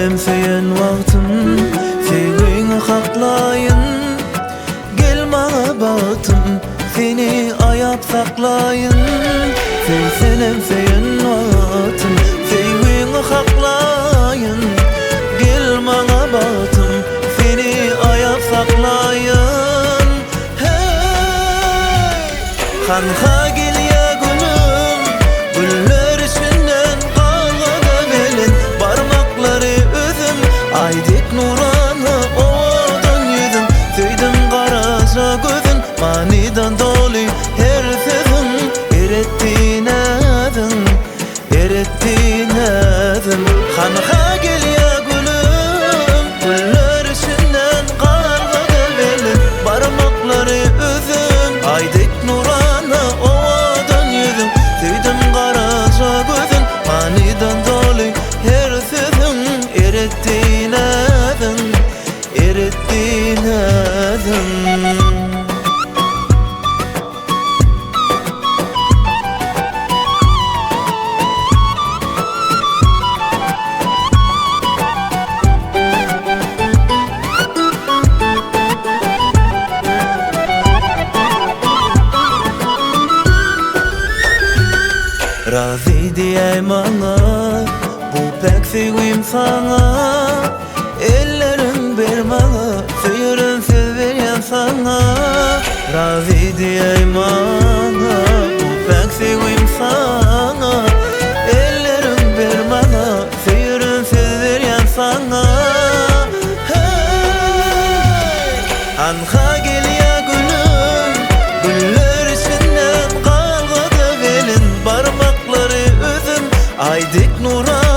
seyen vaktim sevgini haklayın. Gel bana batım seni ayap saklayın. Senem seyen vaktim sevgini haklayın. Gel bana batım seni ayap saklayın. Hey, kanha gel ya gülüm, güller içinden kalmadı belin. Parmakları özüm, aydık nuranı odan yüzüm. Tüydüm karaca gözün, maniden dolu her sözün. Erettin adın, erettin adın. Kanha gel ya gülüm, güller içinden kalmadı belin. Parmakları özüm, aydık nuranı odan yüzüm. Tüydüm karaca gözün, maniden dolu her sözün. Erettin adın, erettin adın. Razı diyeyim ana, bu pek sevgim sana. Ellerim bir bana, suyurun söz veren sana. Razı diyeyim ana, bu pek sevgim sana. Ellerim bir bana, suyurun söz veren sana. Hey, anha gel ya gülüm, güller içinden kalmadı belin. Parmakları özüm, aydık nura